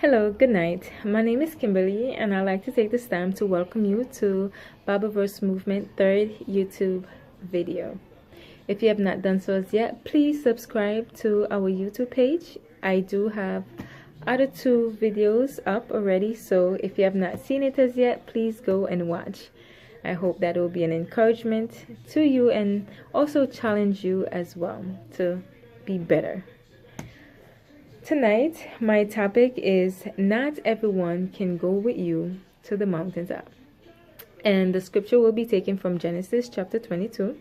Hello, good night. My name is Kimberly, and I'd like to take this time to welcome you to Bibleverse Movement third YouTube video. If you have not done so as yet, please subscribe to our YouTube page. I do have other two videos up already, so if you have not seen it as yet, please go and watch. I hope that will be an encouragement to you and also challenge you as well to be better. Tonight, my topic is not everyone can go with you to the mountaintop. And the scripture will be taken from Genesis chapter 22.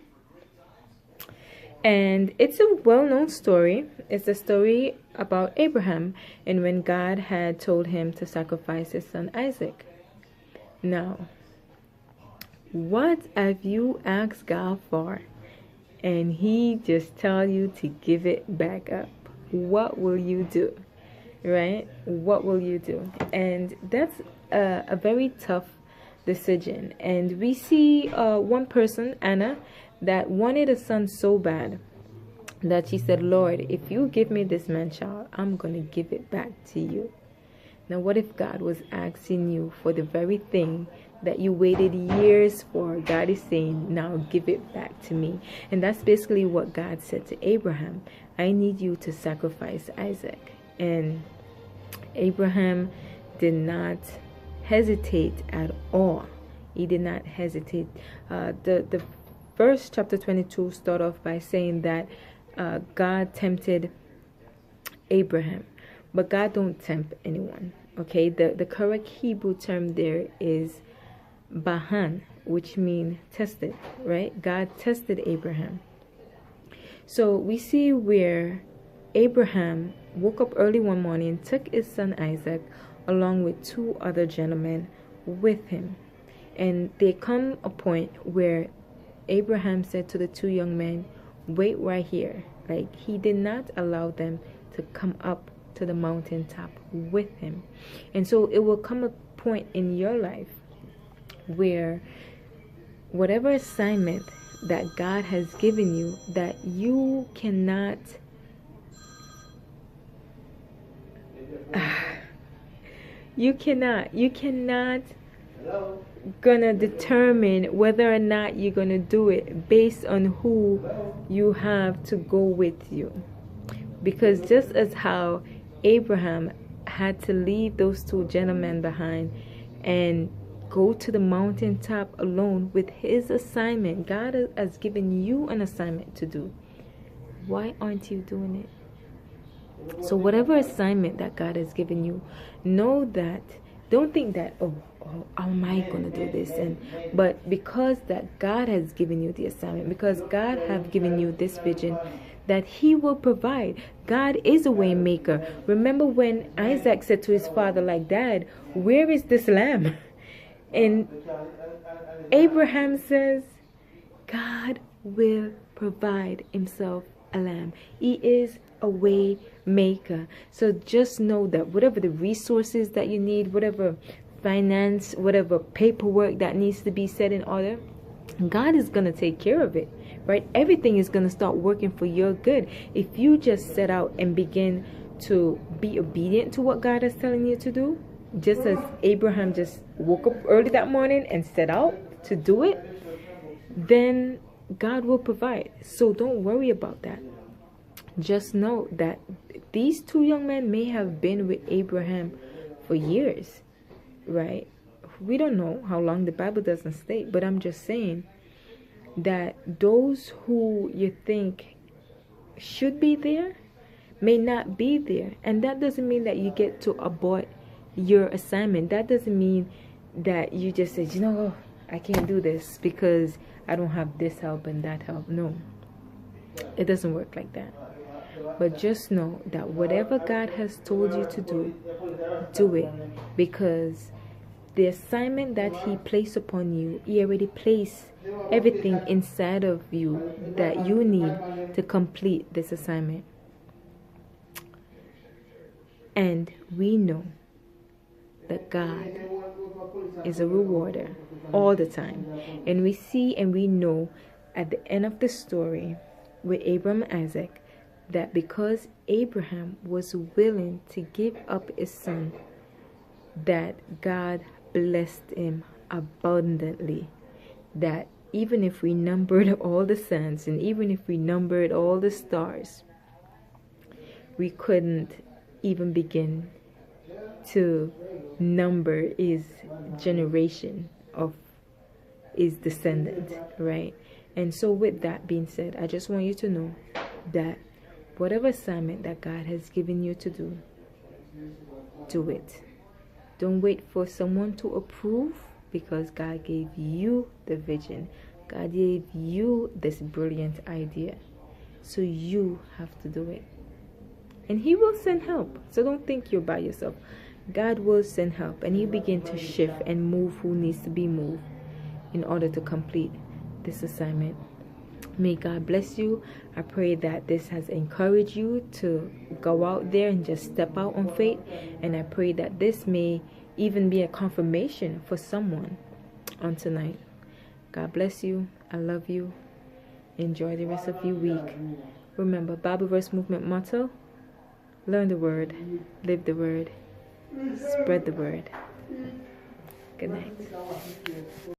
And it's a well-known story. It's a story about Abraham and when God had told him to sacrifice his son Isaac. Now, what have you asked God for and he just tell you to give it back up? What will you do? Right? What will you do? And that's a very tough decision. And we see one person, Anna, that wanted a son so bad that she said, Lord, if you give me this man child, I'm going to give it back to you. Now, what if God was asking you for the very thing that you waited years for? God is saying, now give it back to me. And that's basically what God said to Abraham. I need you to sacrifice Isaac. And Abraham did not hesitate at all. He did not hesitate. The verse chapter 22 start off by saying that God tempted Abraham. But God don't tempt anyone. Okay, the correct Hebrew term there is bahan, which means tested, right? God tested Abraham. So we see where Abraham woke up early one morning, took his son Isaac along with two other gentlemen with him. And they come a point where Abraham said to the two young men, wait right here. Like, he did not allow them to come up to the mountaintop with him. And so it will come a point in your life where whatever assignment that God has given you, that you cannot gonna determine whether or not you're gonna do it based on who you have to go with you. Because just as how Abraham had to leave those two gentlemen behind and go to the mountaintop alone with his assignment, God has given you an assignment to do. Why aren't you doing it? So whatever assignment that God has given you, know that, don't think that, oh, how am I going to do this? But because that God has given you the assignment, because God have given you this vision, that he will provide. God is a way maker. Remember when Isaac said to his father, like, Dad, where is this lamb? And Abraham says, God will provide himself a lamb. He is a way maker. So just know that whatever the resources that you need, whatever finance, whatever paperwork that needs to be set in order, God is going to take care of it, right? Everything is going to start working for your good if you just set out and begin to be obedient to what God is telling you to do. Just as Abraham just woke up early that morning and set out to do it, then God will provide. So don't worry about that. Just know that these two young men may have been with Abraham for years, right? We don't know how long, the Bible doesn't state, but I'm just saying that those who you think should be there may not be there. And that doesn't mean that you get to abort your assignment. That doesn't mean that you just say, you know, I can't do this because I don't have this help and that help. No, it doesn't work like that. But just know that whatever God has told you to do it, because the assignment that he placed upon you, he already placed everything inside of you that you need to complete this assignment. And we know that God is a rewarder all the time. And we see and we know at the end of the story with Abraham and Isaac that because Abraham was willing to give up his son that God blessed him abundantly. That even if we numbered all the sands and even if we numbered all the stars, we couldn't even begin to number his generation of his descendant, right? And so with that being said, I just want you to know that whatever assignment that God has given you to do, do it. Don't wait for someone to approve, because God gave you the vision. God gave you this brilliant idea. So you have to do it. And he will send help. So don't think you're by yourself. God will send help, and he begin to shift and move who needs to be moved in order to complete this assignment. May God bless you. I pray that this has encouraged you to go out there and just step out on faith. And I pray that this may even be a confirmation for someone on tonight. God bless you. I love you. Enjoy the rest of your week. Remember, Bible Verse Movement motto: learn the word, live the word, spread the word. Good night.